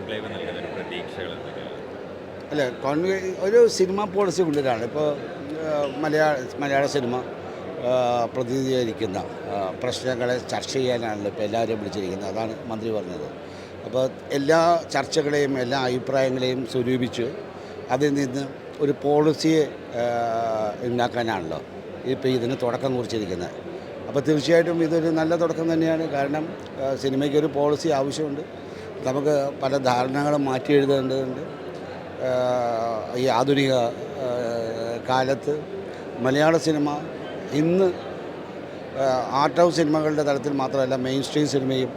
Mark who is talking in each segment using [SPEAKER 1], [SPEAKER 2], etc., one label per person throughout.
[SPEAKER 1] Conclave നൽകുന്ന ഒരു പ്രതീക്ഷകൾ എന്തൊക്കെയാണ്?
[SPEAKER 2] അല്ല, ഒരു സിനിമ പോളിസി കൊണ്ടുവരാണ്. ഇപ്പോൾ മലയാള സിനിമ പ്രതിനിധീകരിക്കുന്ന പ്രശ്നങ്ങളെ ചർച്ച ചെയ്യാനാണല്ലോ ഇപ്പോൾ എല്ലാവരെയും വിളിച്ചിരിക്കുന്നത്. അതാണ് മന്ത്രി പറഞ്ഞത്. അപ്പോൾ എല്ലാ ചർച്ചകളെയും എല്ലാ അഭിപ്രായങ്ങളെയും സ്വരൂപിച്ച് അതിൽ നിന്ന് ഒരു പോളിസിയെ ഉണ്ടാക്കാനാണല്ലോ ഇപ്പോൾ ഇതിന് തുടക്കം കുറിച്ചിരിക്കുന്നത്. അപ്പോൾ തീർച്ചയായിട്ടും ഇതൊരു നല്ല തുടക്കം തന്നെയാണ്. കാരണം സിനിമയ്ക്കൊരു പോളിസി ആവശ്യമുണ്ട്. നമുക്ക് പല ധാരണകളും മാറ്റി എഴുതേണ്ടതുണ്ട്. ഈ ആധുനിക കാലത്ത് മലയാള സിനിമ ഇന്ന് ആർട്ട് ഹൗസ് സിനിമകളുടെ തലത്തിൽ മാത്രമല്ല മെയിൻ സ്ട്രീം സിനിമയും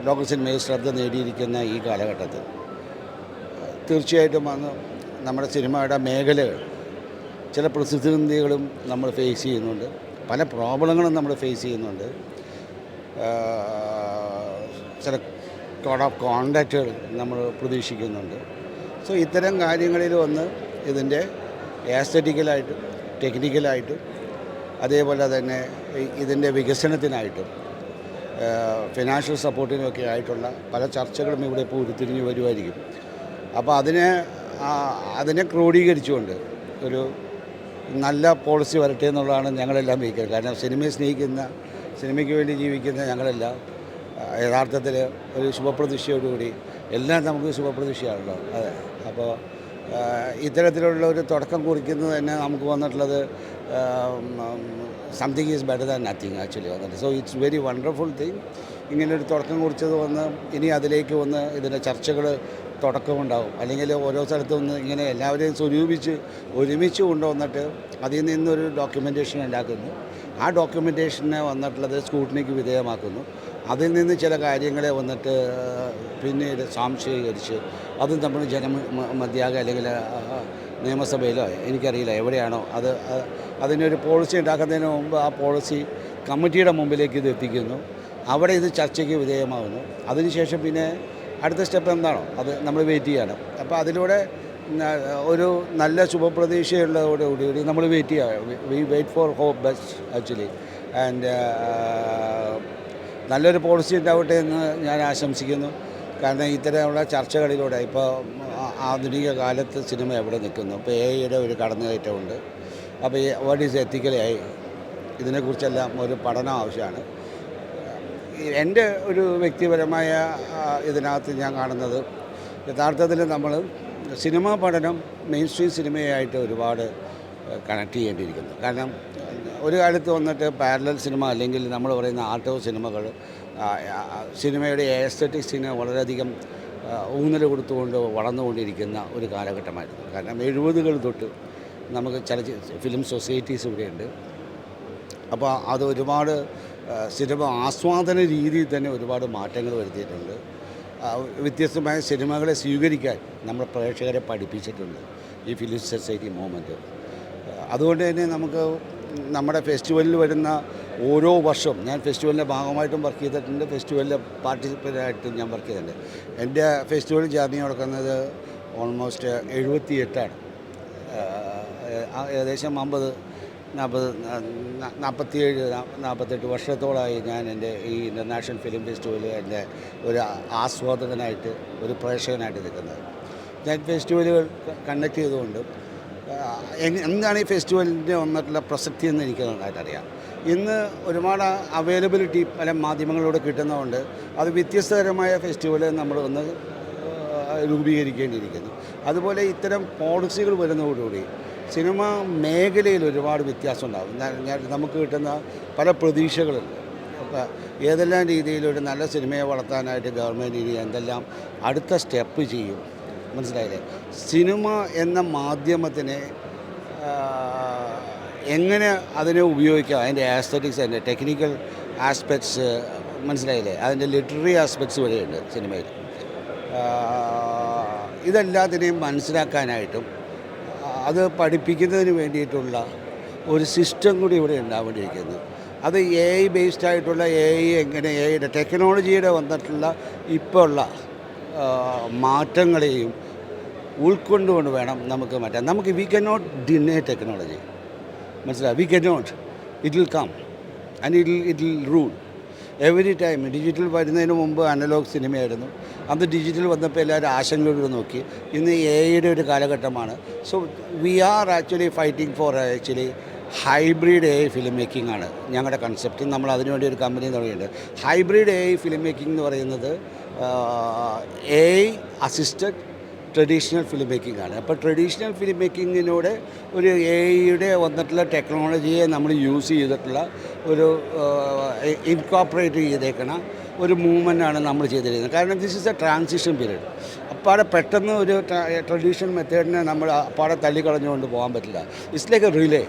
[SPEAKER 2] ലോക്കൽ സിനിമയും ശ്രദ്ധ നേടിയിരിക്കുന്ന ഈ കാലഘട്ടത്തിൽ തീർച്ചയായിട്ടും അന്ന് നമ്മുടെ സിനിമയുടെ മേഖലകൾ ചില പ്രതിസന്ധികളും നമ്മൾ ഫേസ് ചെയ്യുന്നുണ്ട്. പല പ്രോബ്ലങ്ങളും നമ്മൾ ഫേസ് ചെയ്യുന്നുണ്ട്. ചില കോഡ് ഓഫ് കോണ്ടാക്റ്റുകൾ നമ്മൾ പ്രതീക്ഷിക്കുന്നുണ്ട്. സോ ഇത്തരം കാര്യങ്ങളിൽ വന്ന് ഇതിൻ്റെ ആസ്തറ്റിക്കലായിട്ടും ടെക്നിക്കലായിട്ടും അതേപോലെ തന്നെ ഇതിൻ്റെ വികസനത്തിനായിട്ടും ഫിനാൻഷ്യൽ സപ്പോർട്ടിനുമൊക്കെ ആയിട്ടുള്ള പല ചർച്ചകളും ഇവിടെ ഇപ്പോൾ ഉരുത്തിരിഞ്ഞ് വരുമായിരിക്കും. അപ്പോൾ അതിനെ ക്രോഡീകരിച്ചുകൊണ്ട് ഒരു നല്ല പോളിസി വരട്ടെ എന്നുള്ളതാണ് ഞങ്ങളെല്ലാം വയ്ക്കുന്നത്. കാരണം സിനിമയെ സ്നേഹിക്കുന്ന, സിനിമയ്ക്ക് വേണ്ടി ജീവിക്കുന്ന ഞങ്ങളെല്ലാം യഥാർത്ഥത്തിൽ ഒരു ശുഭപ്രതീക്ഷയോടുകൂടി എല്ലാം നമുക്ക് ശുഭപ്രതീക്ഷയാണല്ലോ. അതെ. അപ്പോൾ ഇത്തരത്തിലുള്ള ഒരു തുടക്കം കുറിക്കുന്നത് തന്നെ നമുക്ക് വന്നിട്ടുള്ളത് something is better than nothing actually വന്നിട്ട്. So it's very wonderful thing. ഇങ്ങനൊരു തുടക്കം കുറിച്ചത് വന്ന് ഇനി അതിലേക്ക് വന്ന് ഇതിൻ്റെ ചർച്ചകൾ തുടക്കമുണ്ടാകും. അല്ലെങ്കിൽ ഓരോ സ്ഥലത്തും ഒന്ന് ഇങ്ങനെ എല്ലാവരെയും സ്വരൂപിച്ച് ഒരുമിച്ച് കൊണ്ടുവന്നിട്ട് അതിൽ നിന്നൊരു ഡോക്യുമെൻറ്റേഷൻ ഉണ്ടാക്കുന്നു. ആ ഡോക്യുമെൻറ്റേഷനെ വന്നിട്ടുള്ളത് സ്ക്രൂട്ടിനിക്ക് വിധേയമാക്കുന്നു. അതിൽ നിന്ന് ചില കാര്യങ്ങളെ വന്നിട്ട് പിന്നീട് സാംശീകരിച്ച് അതും നമ്മൾ ജനമധ്യാകെ അല്ലെങ്കിൽ നിയമസഭയിലോ എനിക്കറിയില്ല എവിടെയാണോ അതിനൊരു പോളിസി ഉണ്ടാക്കുന്നതിന് മുമ്പ് ആ പോളിസി കമ്മിറ്റിയുടെ മുമ്പിലേക്ക് ഇത് എത്തിക്കുന്നു. അവിടെ ഇത് ചർച്ചയ്ക്ക് വിധേയമാകുന്നു. അതിനുശേഷം പിന്നെ അടുത്ത സ്റ്റെപ്പ് എന്താണോ അത് നമ്മൾ വെയിറ്റ് ചെയ്യണം. അപ്പോൾ അതിലൂടെ ഒരു നല്ല ശുഭപ്രതീക്ഷയുള്ളതോടുകൂടി നമ്മൾ വെയിറ്റ് ചെയ്യുക. We wait for hope best actually. And നല്ലൊരു പോളിസി ഉണ്ടാവട്ടെ എന്ന് ഞാൻ ആശംസിക്കുന്നു. കാരണം ഇത്തരമുള്ള ചർച്ചകളിലൂടെ ഇപ്പോൾ ആധുനിക കാലത്ത് സിനിമ എവിടെ നിൽക്കുന്നു, ഇപ്പോൾ എയുടെ ഒരു കടന്നുകയറ്റമുണ്ട്. അപ്പോൾ വാട്ട് ഈസ് എത്തിക്കലായി ഇതിനെക്കുറിച്ചെല്ലാം ഒരു പഠനം ആവശ്യമാണ്. എൻ്റെ ഒരു വ്യക്തിപരമായ ഇതിനകത്ത് ഞാൻ കാണുന്നത് യഥാർത്ഥത്തിൽ നമ്മൾ സിനിമാ പഠനം മെയിൻ സ്ട്രീം സിനിമയായിട്ട് ഒരുപാട് കണക്ട് ചെയ്യേണ്ടിയിരിക്കുന്നു. കാരണം ഒരു കാലത്ത് വന്നിട്ട് പാരലൽ സിനിമ അല്ലെങ്കിൽ നമ്മൾ പറയുന്ന ആർട്ട് ഹൗസ് സിനിമകൾ സിനിമയുടെ എസ്തെറ്റിക്സിന് വളരെയധികം ഊന്നൽ കൊടുത്തുകൊണ്ട് വളർന്നുകൊണ്ടിരിക്കുന്ന ഒരു കാലഘട്ടമായിരുന്നു. കാരണം 70കൾ തൊട്ട് നമുക്ക് ഫിലിം സൊസൈറ്റീസ് ഇവിടെയുണ്ട്. അപ്പോൾ അത് ഒരുപാട് സിനിമ ആസ്വാദന രീതിയിൽ തന്നെ ഒരുപാട് മാറ്റങ്ങൾ വരുത്തിയിട്ടുണ്ട്. വ്യത്യസ്തമായ സിനിമകളെ സ്വീകരിക്കാൻ നമ്മുടെ പ്രേക്ഷകരെ പഠിപ്പിച്ചിട്ടുണ്ട് ഈ ഫിലിം സൊസൈറ്റി മൂവ്മെൻറ്റ്. അതുകൊണ്ട് തന്നെ നമുക്ക് നമ്മുടെ ഫെസ്റ്റിവലിൽ വരുന്ന ഓരോ വർഷവും ഞാൻ ഫെസ്റ്റിവലിൻ്റെ ഭാഗമായിട്ടും വർക്ക് ചെയ്തിട്ടുണ്ട്, ഫെസ്റ്റിവലിലെ പാർട്ടിസിപ്പൻ്റായിട്ടും ഞാൻ വർക്ക് ചെയ്തിട്ടുണ്ട്. എൻ്റെ ഫെസ്റ്റിവൽ ജേർണി നടക്കുന്നത് ഓൾമോസ്റ്റ് 78 ഏകദേശം 47-48 വർഷത്തോളമായി ഞാൻ എൻ്റെ ഈ ഇൻ്റർനാഷണൽ ഫിലിം ഫെസ്റ്റിവലിൽ എൻ്റെ ഒരു ആസ്വാദകനായിട്ട് ഒരു പ്രേക്ഷകനായിട്ട് നിൽക്കുന്നത്. ഞാൻ ഫെസ്റ്റിവലുകൾ കണ്ടക്ട് ചെയ്തുകൊണ്ട് എന്താണ് ഈ ഫെസ്റ്റിവലിൻ്റെ വന്നിട്ടുള്ള പ്രസക്തി എന്ന് എനിക്ക് നന്നായിട്ടറിയാം. ഇന്ന് ഒരുപാട് അവൈലബിലിറ്റി പല മാധ്യമങ്ങളിലൂടെ കിട്ടുന്നതുകൊണ്ട് അത് വ്യത്യസ്തതരമായ ഫെസ്റ്റിവൽ നമ്മൾ ഒന്ന് രൂപീകരിക്കേണ്ടിയിരിക്കുന്നു. അതുപോലെ ഇത്തരം പോളിസികൾ വരുന്നതോടുകൂടി സിനിമ മേഖലയിൽ ഒരുപാട് വ്യത്യാസം ഉണ്ടാകും. നമുക്ക് കിട്ടുന്ന പല പ്രതീക്ഷകളുണ്ട്. അപ്പോൾ ഏതെല്ലാം രീതിയിലൊരു നല്ല സിനിമയെ വളർത്താനായിട്ട് ഗവൺമെൻറ് ഇനി എന്തെല്ലാം അടുത്ത സ്റ്റെപ്പ് ചെയ്യും, മനസ്സിലായില്ലേ? സിനിമ എന്ന മാധ്യമത്തിനെ എങ്ങനെ അതിനെ ഉപയോഗിക്കാം, അതിൻ്റെ ആസ്തറ്റിക്സ്, അതിൻ്റെ ടെക്നിക്കൽ ആസ്പെക്ട്സ്, മനസ്സിലായില്ലേ? അതിൻ്റെ ലിറ്റററി ആസ്പെക്ട്സ് വരെയുണ്ട് സിനിമയിൽ. ഇതെല്ലാത്തിനെയും മനസ്സിലാക്കാനായിട്ടും അത് പഠിപ്പിക്കുന്നതിന് വേണ്ടിയിട്ടുള്ള ഒരു സിസ്റ്റം കൂടി ഇവിടെ ഉണ്ടാവേണ്ടിയിരിക്കുന്നു. അത് AI ബേസ്ഡ് ആയിട്ടുള്ള AI എങ്ങനെ AIയുടെ ടെക്നോളജിയുടെ വന്നിട്ടുള്ള ഇപ്പോൾ ഉള്ള മാറ്റങ്ങളെയും ഉൾക്കൊണ്ടുകൊണ്ട് വേണം നമുക്ക് മാറ്റാൻ. നമുക്ക് we can not deny technology, മനസ്സിലായി? We can not. It will come and it will rule every time. Digital വരുന്നതിന് മുമ്പ് അനലോഗ് സിനിമയായിരുന്നു. അന്ന് ഡിജിറ്റൽ വന്നപ്പോൾ എല്ലാവരും ആശങ്കയോട് നോക്കി. ഇന്ന് AI ഒരു കാലഘട്ടമാണ്. So we are actually fighting four actually hybrid AI film making ആണ് ഞങ്ങളുടെ കൺസെപ്റ്റ്. നമ്മൾ അതിനുവേണ്ടി ഒരു കമ്പനി തുടങ്ങിയിട്ടുണ്ട്. ഹൈബ്രിഡ് AI ഫിലിം മേക്കിംഗ് എന്ന് പറയുന്നത് AI assisted traditional film making ആണ്. അപ്പോൾ ട്രഡീഷണൽ ഫിലിം മേക്കിങ്ങിനോട് ഒരു AI വന്നിട്ടുള്ള ടെക്നോളജിയെ നമ്മൾ യൂസ് ചെയ്തിട്ടുള്ള ഒരു ഇൻകോപ്പറേറ്റ് ചെയ്തേക്കണ ഒരു മൂവ്മെൻറ്റാണ് നമ്മൾ ചെയ്തിരിക്കുന്നത്. കാരണം this is A transition period. അപ്പാടെ പെട്ടെന്ന് ഒരു ട്രഡീഷണൽ മെത്തേഡിനെ നമ്മൾ അപ്പാടെ തള്ളിക്കളഞ്ഞുകൊണ്ട് പോകാൻ പറ്റില്ല. It's like A relay,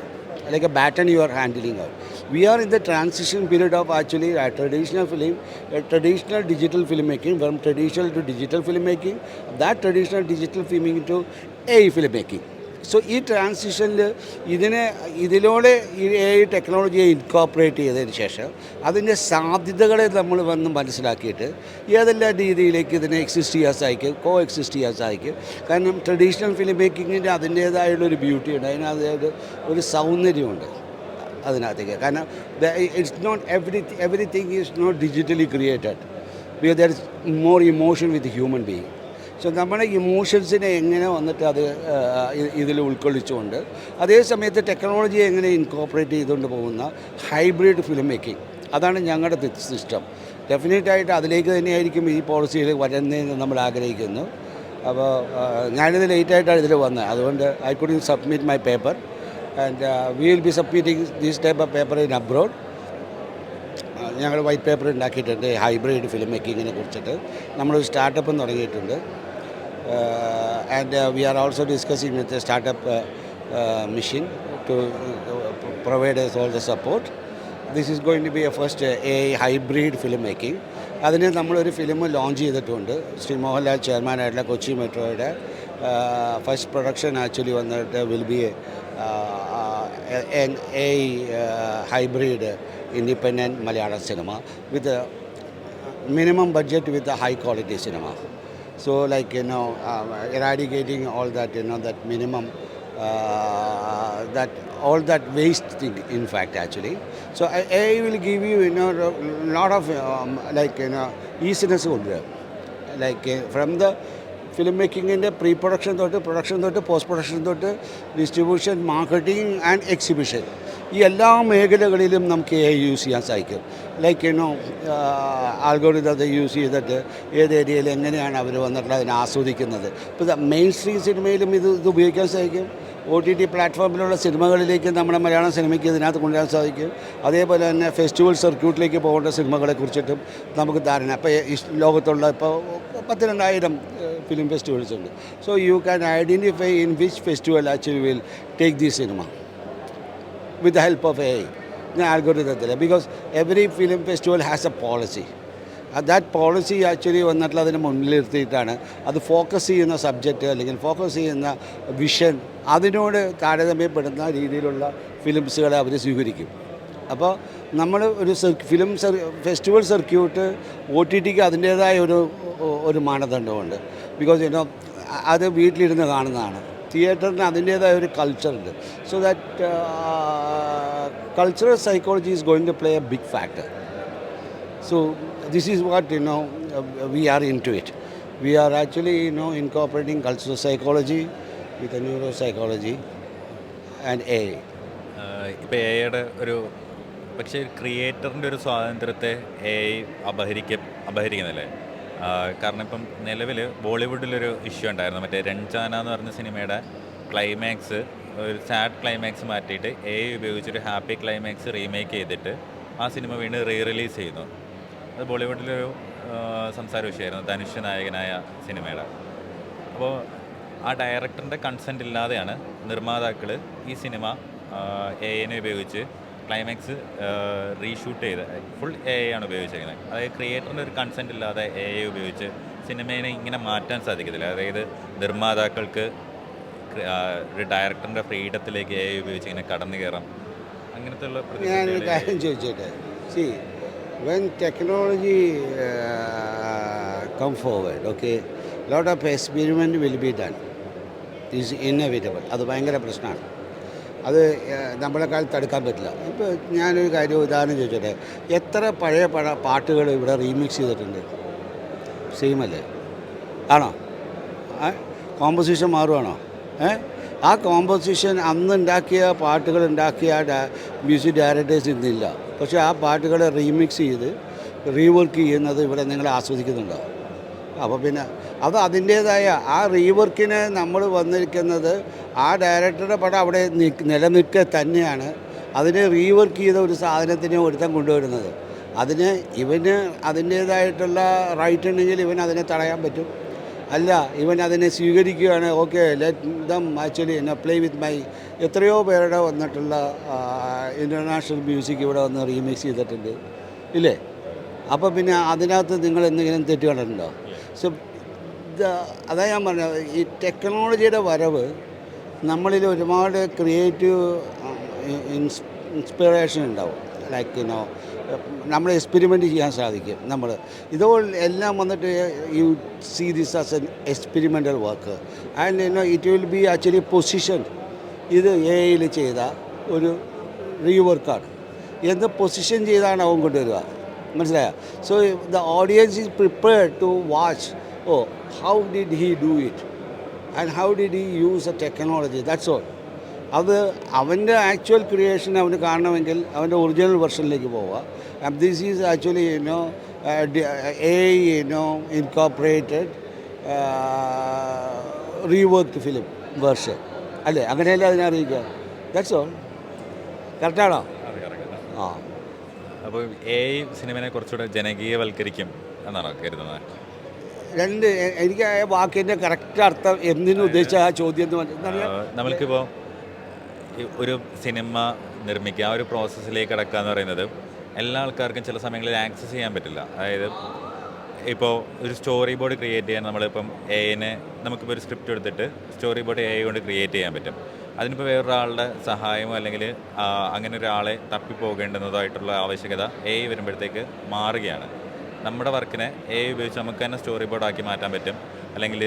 [SPEAKER 2] like a baton you are handling out. We are in the transition period of actually a traditional digital filmmaking, from traditional to digital filmmaking, that traditional digital filmmaking to AI filmmaking. So ഈ ട്രാൻസിഷനിൽ ഇതിലൂടെ ഈ AI ടെക്നോളജിയെ incorporate ചെയ്തതിന് ശേഷം അതിൻ്റെ സാധ്യതകളെ നമ്മൾ വന്ന് മനസ്സിലാക്കിയിട്ട് ഏതെല്ലാം രീതിയിലേക്ക് ഇതിനെ എക്സിസ്റ്റ് ചെയ്യാൻ സാധിക്കും, എക്സിസ്റ്റ് ചെയ്യാൻ സാധിക്കും. കാരണം ട്രഡീഷണൽ ഫിലിം മേക്കിങ്ങിൻ്റെ അതിൻ്റേതായുള്ളൊരു ബ്യൂട്ടിയുണ്ട്, അതിനകത്ത് ഒരു സൗന്ദര്യമുണ്ട് അതിനകത്തേക്ക്. കാരണം it's not everything is not digitally created, because there is more emotion with human being. So നമ്മുടെ ഇമോഷൻസിനെ എങ്ങനെ വന്നിട്ട് അത് ഇതിൽ ഉൾക്കൊള്ളിച്ചുകൊണ്ട് അതേ സമയത്ത് ടെക്നോളജിയെ എങ്ങനെ ഇൻകോപ്പറേറ്റ് ചെയ്തുകൊണ്ട് പോകുന്ന ഹൈബ്രിഡ് ഫിലിം മേക്കിംഗ്, അതാണ് ഞങ്ങളുടെ സിസ്റ്റം. ഡെഫിനറ്റായിട്ട് അതിലേക്ക് തന്നെയായിരിക്കും ഈ പോളിസിയിൽ വരുന്നതെന്ന് നമ്മൾ ആഗ്രഹിക്കുന്നു. അപ്പോൾ ഞാനിത് ലേറ്റായിട്ടാണ് ഇതിൽ വന്നത്, അതുകൊണ്ട് I could submit my paper and we will be submitting this type of paper in abroad. ഞങ്ങൾ വൈറ്റ് പേപ്പർ ഉണ്ടാക്കിയിട്ടുണ്ട് ഹൈബ്രിഡ് ഫിലിം മേക്കിങ്ങിനെ കുറിച്ചിട്ട്. നമ്മളൊരു സ്റ്റാർട്ടപ്പും തുടങ്ങിയിട്ടുണ്ട്. And we are also discussing with the startup mission to provide us all the support. This is going to be a first AI hybrid film making. അതിന് നമ്മളൊരു film launch ചെയ്തിട്ടുണ്ട്. ശ്രീ മോഹൻലാൽ ചെയർമാനായിട്ടുള്ള കൊച്ചി മെട്രോയുടെ first production actually വന്നിട്ട് will be an AI hybrid independent Malayalam cinema with a minimum budget with a high quality cinema. So like eradicating all that that minimum that all that waste thing in fact actually. So AI will give you lot of easiness over like from the film മേക്കിങ്ങിൻ്റെ pre production തൊട്ട് production തൊട്ട് post production തൊട്ട് distribution, marketing and exhibition, ഈ എല്ലാ മേഖലകളിലും നമുക്ക് AI use ചെയ്യാൻ സാധിക്കും. ലൈക്ക് ആൽഗോരിതം യൂസ് ചെയ്തിട്ട് ഏത് ഏരിയയിൽ എങ്ങനെയാണ് അവർ വന്നിട്ട് അതിനെ ആസ്വദിക്കുന്നത്. ഇപ്പോൾ മെയിൻ സ്ട്രീം സിനിമയിലും ഇത് ഉപയോഗിക്കാൻ സാധിക്കും. OTT പ്ലാറ്റ്ഫോമിലുള്ള സിനിമകളിലേക്ക് നമ്മുടെ മലയാളം സിനിമയ്ക്ക് ഇതിനകത്ത് കൊണ്ടുവരാൻ സാധിക്കും. അതേപോലെ തന്നെ ഫെസ്റ്റിവൽ സർക്യൂട്ടിലേക്ക് പോകേണ്ട സിനിമകളെ കുറിച്ചിട്ടും നമുക്ക് ധാരണ. ഇപ്പോൾ ലോകത്തുള്ള ഇപ്പോൾ 10,000 ഫിലിം ഫെസ്റ്റിവൽസ് ഉണ്ട്. So you can identify in which festival actually will take the cinema with the help of AI algorithm, because every film festival has a policy. That policy actually വന്നിട്ടുള്ള അതിന് മുന്നിലിരുത്തിയിട്ടാണ് അത് ഫോക്കസ് ചെയ്യുന്ന subject അല്ലെങ്കിൽ focus ചെയ്യുന്ന vision അതിനോട് താരതമ്യപ്പെടുന്ന രീതിയിലുള്ള ഫിലിംസുകളെ അവർ സ്വീകരിക്കും. അപ്പോൾ നമ്മൾ ഒരു ഫിലിം ഫെസ്റ്റിവൽ സർക്യൂട്ട് OTTക്ക് അതിൻ്റേതായ ഒരു മാനദണ്ഡമുണ്ട്. ബിക്കോസ് അത് വീട്ടിലിരുന്ന് കാണുന്നതാണ്. തിയേറ്ററിന് അതിൻ്റേതായ ഒരു കൾച്ചറുണ്ട്. So that cultural psychology is going to play a big factor. So this is what we are into it. We are actually incorporating cultural psychology with the neuropsychology and AI.
[SPEAKER 1] ഇപ്പോൾ AIയുടെ ഒരു പക്ഷേ ക്രിയേറ്ററിൻ്റെ ഒരു സ്വാതന്ത്ര്യത്തെ AI അപഹരിക്കുന്നില്ലേ? കാരണം ഇപ്പം നിലവിൽ ബോളിവുഡിലൊരു issue ഉണ്ടായിരുന്നു. മറ്റേ രൺജാന എന്ന് പറഞ്ഞ സിനിമയുടെ ക്ലൈമാക്സ് ഒരു സാഡ് ക്ലൈമാക്സ് മാറ്റിയിട്ട് AI ഉപയോഗിച്ചൊരു ഹാപ്പി ക്ലൈമാക്സ് റീമേക്ക് ചെയ്തിട്ട് ആ സിനിമ വീണ്ടും റിലീസ് ചെയ്യുന്നു. അത് ബോളിവുഡിലൊരു സംസാര വിഷയമായിരുന്നു, ധനുഷ് നായകനായ സിനിമയുടെ. അപ്പോൾ ആ ഡയറക്ടറിൻ്റെ കൺസെൻറ്റ് ഇല്ലാതെയാണ് നിർമ്മാതാക്കൾ ഈ സിനിമ AI ഉപയോഗിച്ച് ക്ലൈമാക്സ് റീഷൂട്ട് ചെയ്ത് ഫുൾ AI ആണ് ഉപയോഗിച്ചിരിക്കുന്നത്. അതായത് ക്രിയേറ്ററിൻ്റെ ഒരു കൺസെൻറ്റ് ഇല്ലാതെ AI ഉപയോഗിച്ച് സിനിമയെ ഇങ്ങനെ മാറ്റാൻ സാധിക്കത്തില്ല. അതായത് നിർമ്മാതാക്കൾക്ക് ഒരു ഡയറക്ടറിൻ്റെ ഫ്രീഡത്തിലേക്ക് AI ഉപയോഗിച്ച് ഇങ്ങനെ കടന്നു കയറാം, അങ്ങനത്തെ ഉള്ള.
[SPEAKER 2] ഞാനൊരു കാര്യം ചോദിച്ചോട്ടെ. when technology come forward, okay, lot of experiment will be done. Is inevitable. അത് ഭയങ്കര പ്രശ്നമാണ്. അത് നമ്മളെക്കാൾ തടുക്കാൻ പറ്റില്ല. ഇപ്പോൾ ഞാനൊരു കാര്യം ഉദാഹരണം ചോദിച്ചോട്ടെ. എത്ര പഴയ പാട്ടുകൾ ഇവിടെ റീമിക്സ് ചെയ്തിട്ടുണ്ട്? സെയിം അല്ലേ? ആണോ? കോമ്പോസിഷൻ മാറുവാണോ? ആ കോമ്പോസിഷൻ അന്ന് ഉണ്ടാക്കിയ പാട്ടുകൾ ഉണ്ടാക്കിയ മ്യൂസിക് ഡയറക്ടേഴ്സ് ഇന്നില്ല. പക്ഷേ ആ പാട്ടുകളെ റീമിക്സ് ചെയ്ത് റീവർക്ക് ചെയ്യുന്നത് ഇവിടെ നിങ്ങൾ ആസ്വദിക്കുന്നുണ്ടോ? അപ്പോൾ പിന്നെ അത് അതിൻ്റേതായ ആ റീവർക്കിന് നമ്മൾ വന്നിരിക്കുന്നത് ആ ഡയറക്ടറുടെ പടം അവിടെ നിലനിൽക്കുക തന്നെയാണ്. അതിനെ റീവർക്ക് ചെയ്ത ഒരു സാധനത്തിനെ ഒരുത്തം കൊണ്ടുവരുന്നത്. അതിന് ഇവന് അതിൻ്റേതായിട്ടുള്ള റൈറ്റ് ഉണ്ടെങ്കിൽ ഇവൻ അതിനെ തടയാൻ പറ്റും. അല്ല, ഇവൻ അതിനെ സ്വീകരിക്കുകയാണ്. Okay, let them actually play with my എത്രയോ പേരുടെ വന്നിട്ടുള്ള ഇൻ്റർനാഷണൽ മ്യൂസിക് ഇവിടെ വന്ന് റീമിക്സ് ചെയ്തിട്ടുണ്ട് ഇല്ലേ? അപ്പോൾ പിന്നെ അതിനകത്ത് നിങ്ങൾ എന്തെങ്കിലും തെറ്റ് കണ്ടിട്ടുണ്ടോ? സോ അതാ ഞാൻ പറഞ്ഞത്, ഈ ടെക്നോളജിയുടെ വരവ് നമ്മളിൽ ഒരുപാട് ക്രിയേറ്റീവ് ഇൻസ്പിറേഷൻ ഉണ്ടാവും. ലൈക്ക് നമ്മൾ എക്സ്പെരിമെൻറ്റ് ചെയ്യാൻ സാധിക്കും. നമ്മൾ ഇതുപോലെ എല്ലാം വന്നിട്ട് you see this as an experimental work and it will be actually position. ഇത് എയിൽ ചെയ്ത ഒരു റീവർക്കാണ് എന്ന് പൊസിഷൻ ചെയ്താണ് അവൻ കൊണ്ടുവരിക. മനസ്സിലായോ? So the audience is prepared to watch how did he do it and how did he use a technology. That's all. അത് അവൻ്റെ ആക്ച്വൽ ക്രിയേഷൻ അവന് കാണണമെങ്കിൽ അവൻ്റെ ഒറിജിനൽ വെർഷനിലേക്ക് പോവുക. And this is actually incorporated rework film version അല്ലേ? അങ്ങനെയല്ലേ അതിനെ അറിയിക്കുക. That's all. കറക്റ്റാണോ? ആ.
[SPEAKER 1] അപ്പോൾ സിനിമയെ കുറച്ചുകൂടെ ജനകീയവൽക്കരിക്കും എന്നാണോ കരുതുന്നത്?
[SPEAKER 2] എനിക്ക് ആ വാക്കിൻ്റെ കറക്റ്റ് അർത്ഥം എന്തിനു ഉദ്ദേശിച്ച ആ ചോദ്യം എന്ന് പറഞ്ഞാൽ,
[SPEAKER 1] നമ്മൾക്കിപ്പോൾ ഒരു സിനിമ നിർമ്മിക്കുക, ആ ഒരു പ്രോസസ്സിലേക്ക് കിടക്കുക എന്ന് പറയുന്നത് എല്ലാ ആൾക്കാർക്കും ചില സമയങ്ങളിൽ ആക്സസ് ചെയ്യാൻ പറ്റില്ല. അതായത് ഇപ്പോൾ ഒരു സ്റ്റോറി ബോർഡ് ക്രിയേറ്റ് ചെയ്യാൻ നമ്മളിപ്പം നമുക്കിപ്പോൾ ഒരു സ്ക്രിപ്റ്റ് എടുത്തിട്ട് സ്റ്റോറി ബോർഡ് കൊണ്ട് ക്രിയേറ്റ് ചെയ്യാൻ പറ്റും. അതിനിപ്പോൾ വേറൊരാളുടെ സഹായമോ അല്ലെങ്കിൽ അങ്ങനെ ഒരാളെ തപ്പിപ്പോകേണ്ടുന്നതായിട്ടുള്ള ആവശ്യകത വരുമ്പോഴത്തേക്ക് മാറുകയാണ്. നമ്മുടെ വർക്കിനെ ഉപയോഗിച്ച് നമുക്ക് തന്നെ സ്റ്റോറി ബോർഡാക്കി മാറ്റാൻ പറ്റും, അല്ലെങ്കിൽ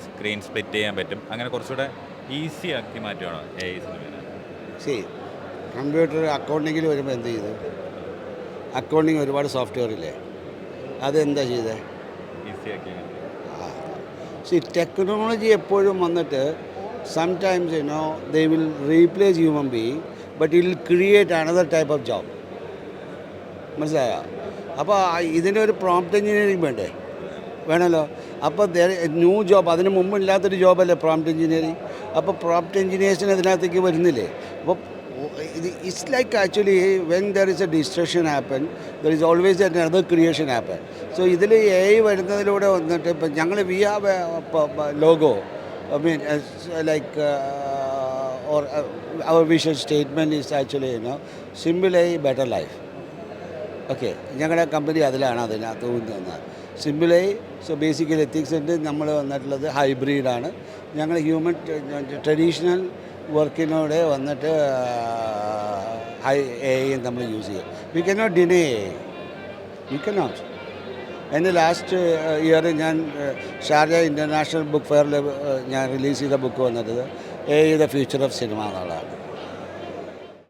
[SPEAKER 1] സ്ക്രീൻ സ്പ്ലിറ്റ് ചെയ്യാൻ പറ്റും. അങ്ങനെ കുറച്ചുകൂടെ ഈസി ആക്കി മാറ്റുകയാണ് സിനിമയെ.
[SPEAKER 2] ശരി, കമ്പ്യൂട്ടർ അക്കൗണ്ടിങ്ങിൽ വരുമ്പോൾ എന്ത് ചെയ്തു? അക്കൗണ്ടിങ് ഒരുപാട് സോഫ്റ്റ്വെയർ ഇല്ലേ? അതെന്താ ചെയ്തത്?
[SPEAKER 1] ഈസി ആക്കി.
[SPEAKER 2] ടെക്നോളജി എപ്പോഴും വന്നിട്ട് sometimes they will replace human being but it will create another type of job. മനസ്സിലായോ? അപ്പോൾ ഇതിനൊരു പ്രോംപ്റ്റ് എഞ്ചിനീയറിംഗ് വേണമല്ലോ. അപ്പോൾ ന്യൂ ജോബ്, അതിന് മുമ്പ് ഇല്ലാത്തൊരു ജോബല്ലേ പ്രോംപ്റ്റ് എഞ്ചിനീയറിംഗ്. അപ്പോൾ പ്രോംപ്റ്റ് എഞ്ചിനീയേഴ്സിന് ഇതിനകത്തേക്ക് വരുന്നില്ലേ? അപ്പോൾ it's like actually when there is A destruction happen there is always another creation happen. So ഇതിൽ വരുന്നതിലൂടെ വന്നിട്ട് ഇപ്പം ഞങ്ങൾ we have A logo. I mean, our vision statement is actually, simple a better life. Okay, ഞങ്ങളുടെ company അതിനകത്ത് ഊന്നുന്നത് simple ആയി. So basically ethics ഉണ്ട്. നമ്മൾ വന്നിട്ടുള്ളത് ഹൈബ്രിഡാണ്. ഞങ്ങൾ ഹ്യൂമൻ ട്രഡീഷണൽ വർക്കിനോടെ വന്നിട്ട് നമ്മൾ യൂസ് ചെയ്യും. We can not deny you can not. എൻ്റെ ലാസ്റ്റ് ഇയർ ഞാൻ ഷാർജ ഇൻ്റർനാഷണൽ ബുക്ക് ഫെയറിൽ ഞാൻ റിലീസ് ചെയ്ത ബുക്ക് വന്നിട്ട് ദ ഫ്യൂച്ചർ ഓഫ് സിനിമ എന്നുള്ളതാണ്.